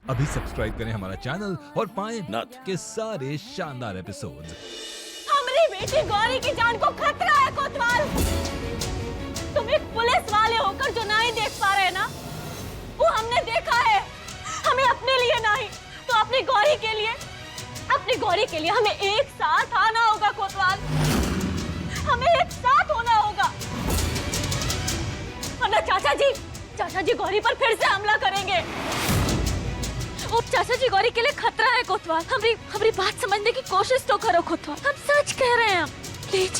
अभी सब्सक्राइब करें हमारा चैनल और पाएं नथ के सारे शानदार एपिसोड्स। हमारी बेटी गौरी की जान को खतरा है कोतवाल। तुम एक पुलिस वाले होकर जो नहीं देख पा रहे ना, वो हमने देखा है। हमें अपने लिए नहीं तो अपनी गौरी के लिए हमें एक साथ आना होगा कोतवाल। हमें एक साथ होना होगा, वरना चाचा जी गौरी पर फिर से हमला करेंगे। ओ चाचा जी गौरी के लिए खतरा है कोतवाल। हमारी बात समझने की कोशिश तो करो कोतवाल, हम सच कह रहे हैं प्लीज।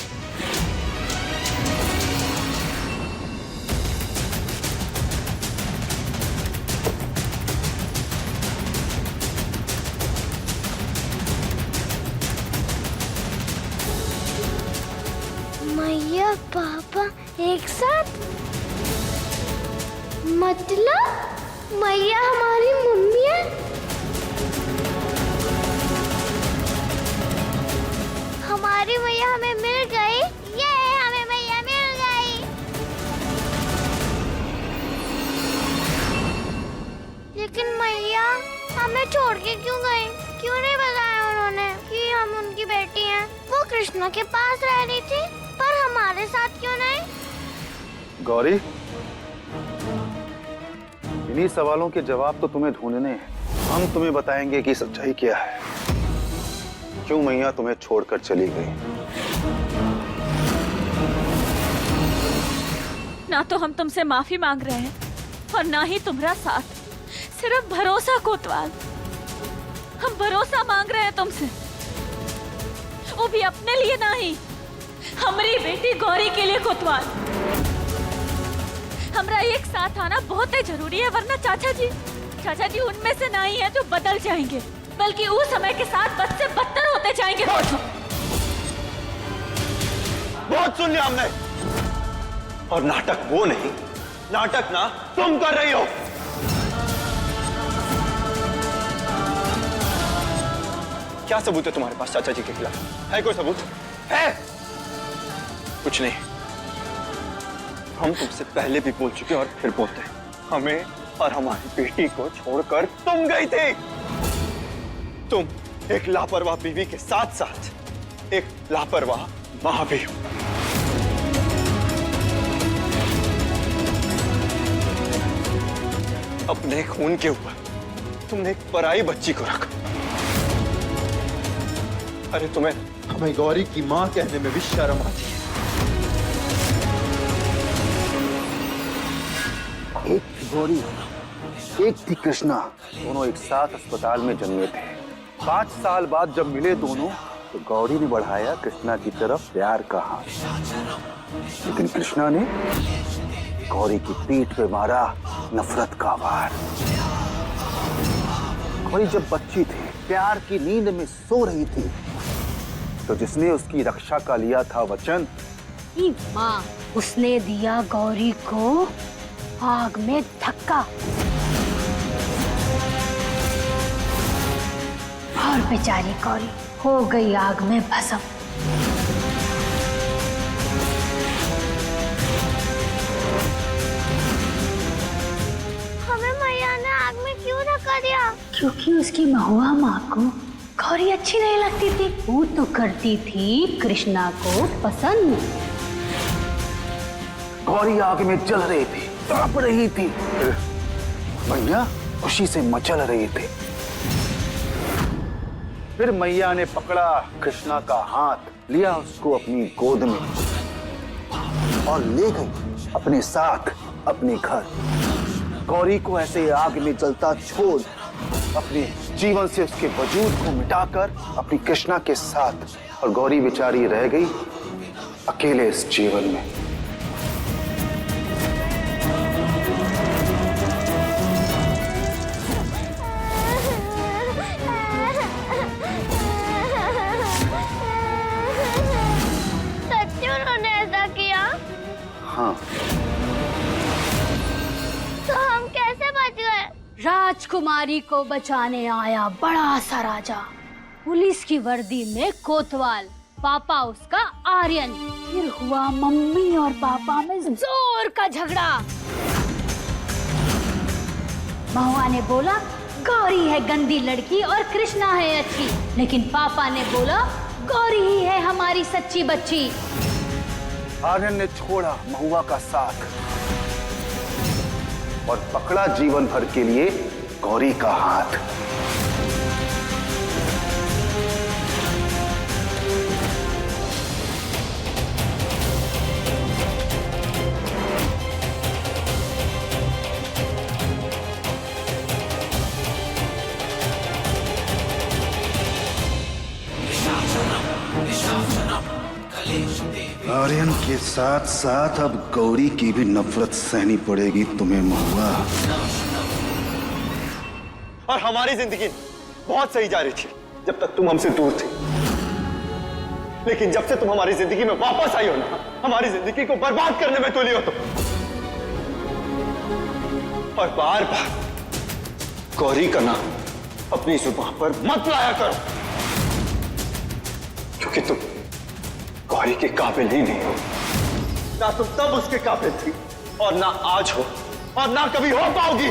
मैया पापा एक साथ, मतलब मैया हमारी मम्मी है। हमारी मैया हमें मिल गई, ये हमें मैया मिल गई। लेकिन मैया हमें छोड़ के क्यों गई? क्यों नहीं बताया उन्होंने कि हम उनकी बेटी हैं? वो कृष्णा के पास रह रही थी, पर हमारे साथ क्यों नहीं? गौरी, इन्हीं सवालों के जवाब तो तुम्हें ढूंढने हैं। हम तुम्हें बताएंगे कि सच्चाई क्या है, क्यों मैया तुम्हें छोड़कर चली गई। ना तो हम तुमसे माफी मांग रहे हैं और ना ही तुम्हारा साथ, सिर्फ भरोसा कोतवाल। हम भरोसा मांग रहे हैं तुमसे, वो भी अपने लिए नहीं, हमारी बेटी गौरी के लिए कोतवाल। हमारा एक साथ आना बहुत ही जरूरी है, वरना चाचा जी उनमें से नहीं है जो बदल जाएंगे, बल्कि उस समय के साथ बद से बदतर होते जाएंगे। बहुत सुन लिया हमने, और नाटक वो नहीं, नाटक ना तुम कर रही हो। क्या सबूत है तुम्हारे पास चाचा जी के खिलाफ? है कोई सबूत? है? कुछ नहीं। हम तुमसे पहले भी बोल चुके और फिर बोलते हैं, हमें और हमारी बेटी को छोड़कर तुम गई थी। तुम एक लापरवाह बीवी के साथ साथ एक लापरवाह मां भी हो। अपने खून के ऊपर तुमने एक पराई बच्ची को रखा। अरे तुम्हें हमें गौरी की मां कहने में भी शर्म आती है। एक थी गौरी, एक थी कृष्णा, दोनों एक साथ अस्पताल में जन्मे थे। 5 साल बाद जब मिले दोनों, तो गौरी ने बढ़ाया कृष्णा की तरफ प्यार का हाथ, लेकिन कृष्णा ने गौरी की पीठ पे मारा नफरत का वार। गौरी जब बच्ची थी, प्यार की नींद में सो रही थी, तो जिसने उसकी रक्षा का लिया था वचन, माँ, उसने दिया गौरी को आग में धक्का, और बेचारी गौरी हो गई आग में भस्म। हमें मैया ने आग में क्यों धक्का दिया? क्योंकि उसकी महुआ माँ को गौरी अच्छी नहीं लगती थी। वो तो करती थी कृष्णा को पसंद। गौरी आग में जल रही थी, तड़प रही थी, मैया खुशी से मचल रही थी। फिर मैया ने पकड़ा कृष्णा का हाथ, लिया उसको अपनी गोद में और ले गई अपने साथ अपने घर। गौरी को ऐसे आग में जलता छोड़ अपने जीवन से उसके वजूद को मिटाकर अपनी कृष्णा के साथ, और गौरी बेचारी रह गई अकेले इस जीवन में। हाँ। तो हम कैसे बच गए? राजकुमारी को बचाने आया बड़ा सा राजा, पुलिस की वर्दी में कोतवाल, पापा उसका आर्यन। फिर हुआ मम्मी और पापा में जोर का झगड़ा। महुआ ने बोला गौरी है गंदी लड़की और कृष्णा है अच्छी, लेकिन पापा ने बोला गौरी ही है हमारी सच्ची बच्ची। आर्यन ने छोड़ा महुआ का साथ और पकड़ा जीवन भर के लिए गौरी का हाथ। आर्यन के साथ साथ अब गौरी की भी नफरत सहनी पड़ेगी तुम्हें महुआ। और हमारी जिंदगी बहुत सही जा रही थी जब तक तुम हमसे दूर थे, लेकिन जब से तुम हमारी जिंदगी में वापस आई हो ना, हमारी जिंदगी को बर्बाद करने में तुली हो तुम। और बार बार गौरी का नाम अपनी जुबान पर मत लाया करो, क्योंकि तुम गौरी के काबिल ही नहीं हो। ना तुम तब उसके काबिल थी और ना आज हो और ना कभी हो पाओगी।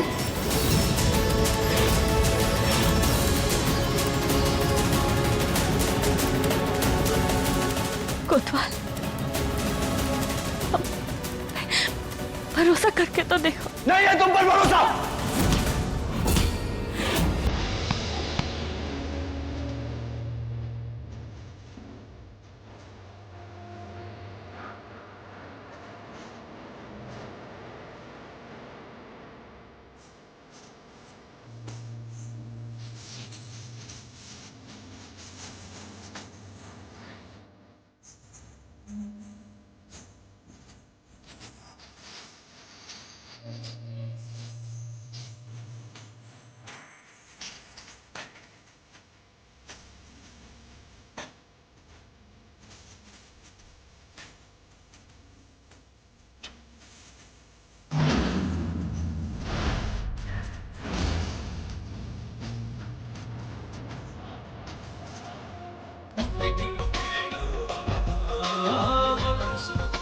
कोतवाल, भरोसा करके तो देखो। नहीं है तुम पर भरोसा।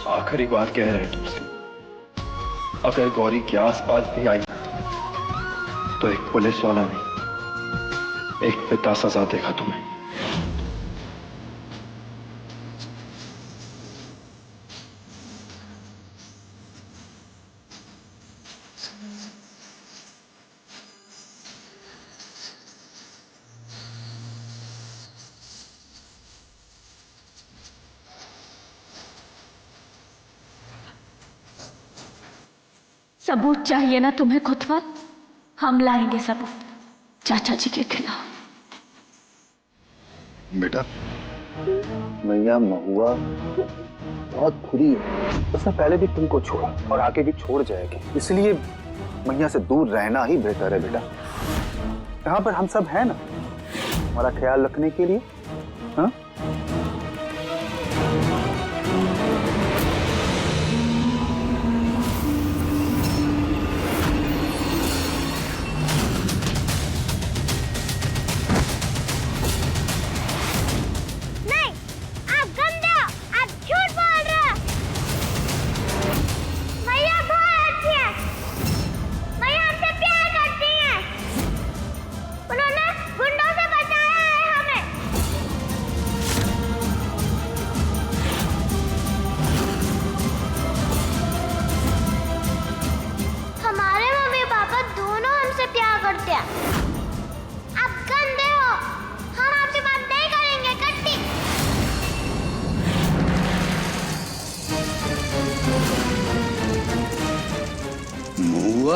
आखिरी बात कह रहे तुमसे, अगर गौरी के आसपास भी आई तो एक पुलिस वाला नहीं, एक पिता सजा देगा तुम्हें। सबूत चाहिए ना तुम्हें कोतवाल? हम लाएंगे सबूत चाचा जी के खिलाफ। बेटा, मैया महुआ बहुत बुरी है। उसने पहले भी तुमको छोड़ा और आगे भी छोड़ जाएगी, इसलिए मैया से दूर रहना ही बेहतर है बेटा। यहाँ पर हम सब हैं ना हमारा ख्याल रखने के लिए। हाँ?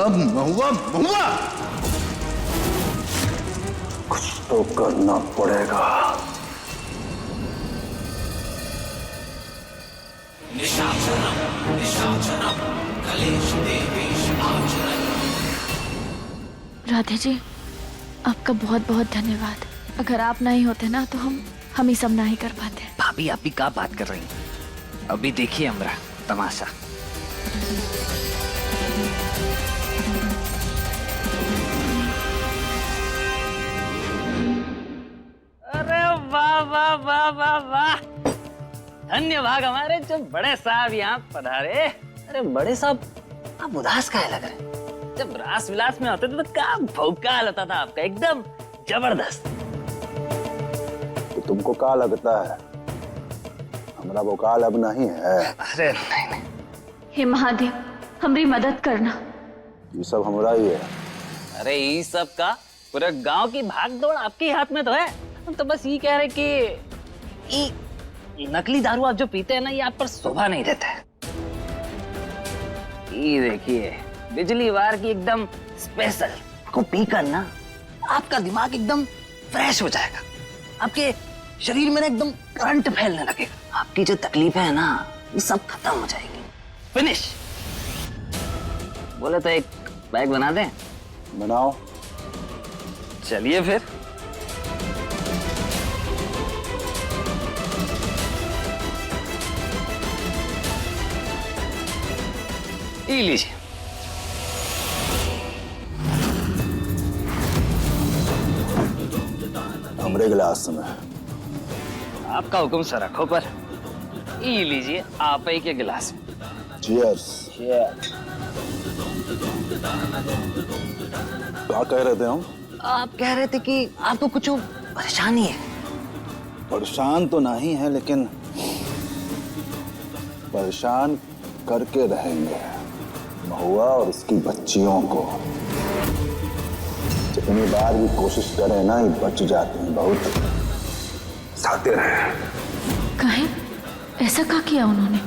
महुआ, महुआ, कुछ तो करना पड़ेगा। राधे जी, आपका बहुत बहुत धन्यवाद। अगर आप नहीं होते ना तो हम ही सब नहीं कर पाते। भाभी आप भी क्या बात कर रही हैं? अभी देखिए हमरा तमाशा। अरे वाह वाह वाह वाह वाह, धन्य भाग हमारे जो बड़े साहब यहाँ पधारे। अरे बड़े साहब, आप उदास काहे लग रहे हैं? जब रास विलास में होते थे तो क्या भौकाल होता था आपका, एकदम जबरदस्त। तो तुमको क्या लगता है हमारा वकाल अब नहीं है? अरे नहीं। हे महादेव, हमारी मदद करना। ये सब हमारा ही है। अरे ये सब का पूरे गांव की भाग दौड़ आपके हाथ में तो है। हम तो बस ये कह रहे कि ये नकली दारू आप जो पीते हैं ना, ये आप पर शोभा नहीं देता है। ये देखिए बिजली वार की एकदम स्पेशल को पीकर ना आपका दिमाग एकदम फ्रेश हो जाएगा, आपके शरीर में ना एकदम करंट फैलने लगेगा, आपकी जो तकलीफें है ना ये सब खत्म हो जाएगी। फिनिश। बोले तो एक बैग बना दें? बनाओ। चलिए फिर। ये लीजिए। हमरे गिलास में। आपका हुक्म सर रखो पर। ये लीजिए आप ही के गिलास में। चीयर्स। क्या कह रहे थे हम? आप कह रहे थे कि आपको कुछ परेशानी है। परेशान तो नहीं है, लेकिन परेशान करके रहेंगे महुआ और उसकी बच्चियों को। जितनी बार भी कोशिश करें ना, ये बच जाते हैं। बहुत साते रहे। कहे ऐसा क्या किया उन्होंने?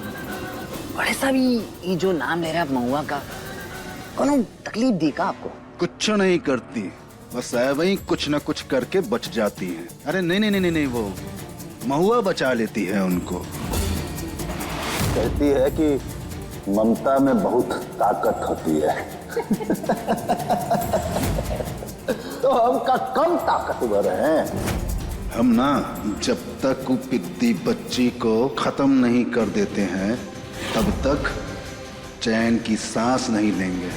बड़े साहब ये जो नाम ले रहे हैं आप महुआ का, कौन तकलीफ दी का आपको? कुछ नहीं करती, बस वही कुछ न कुछ करके बच जाती हैं। अरे नहीं नहीं नहीं नहीं, वो महुआ बचा लेती है उनको। कहती है कि ममता में बहुत ताकत होती है। तो हम का कम ताकतवर हैं। हम ना जब तक वो पिद्दी बच्ची को खत्म नहीं कर देते हैं तब तक चैन की सांस नहीं लेंगे।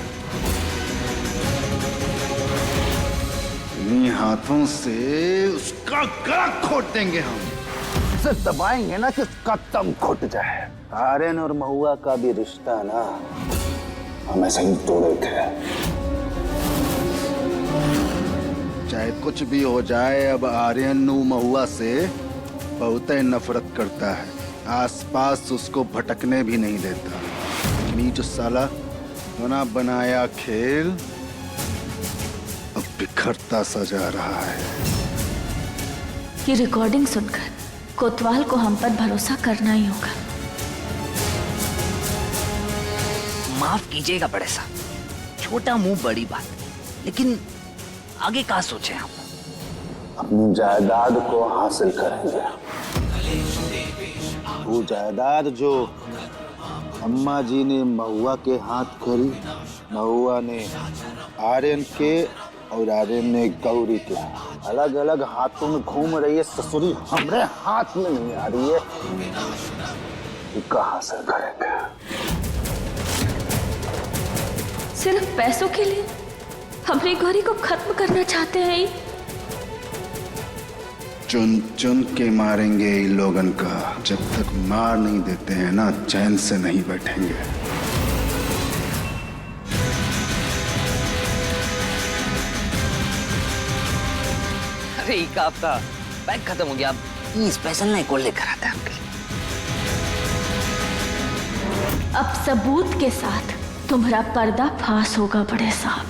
इन्हीं हाथों से उसका गला खोट देंगे हम। उसे दबाएंगे ना कि उसका दम घुट जाए। आर्यन और महुआ का भी रिश्ता ना हम ऐसे ही तोड़े थे। चाहे कुछ भी हो जाए, अब आर्यन महुआ से बहुत नफरत करता है। आसपास उसको भटकने भी नहीं देता। लेकिन ये जो साला बना बनाया खेल अब बिखरता सा जा रहा है। ये रिकॉर्डिंग सुनकर कोतवाल को हम पर भरोसा करना ही होगा। माफ कीजिएगा बड़े साहब, छोटा मुंह बड़ी बात, लेकिन आगे क्या सोचे हम? अपनी जायदाद को हासिल करेंगे। वो जायदाद जो अम्मा जी ने महुआ के हाथ करी, महुआ ने आर्यन के और आर्यन ने गौरी के। अलग अलग हाथों में घूम रही है ससुरी, हमरे हाथ में नहीं आ रही है। कहाँ हासिल करेंगे? सिर्फ पैसों के लिए हमारी गौरी को खत्म करना चाहते हैं ये? चुन चुन के मारेंगे इन लोगन का। जब तक मार नहीं देते हैं ना, चैन से नहीं बैठेंगे। अरे एक आपका बैग खत्म हो गया, ये स्पेशल नहीं कोल लेकर आता है आपके लिए। अब सबूत के साथ तुम्हारा पर्दा फांस होगा बड़े साहब।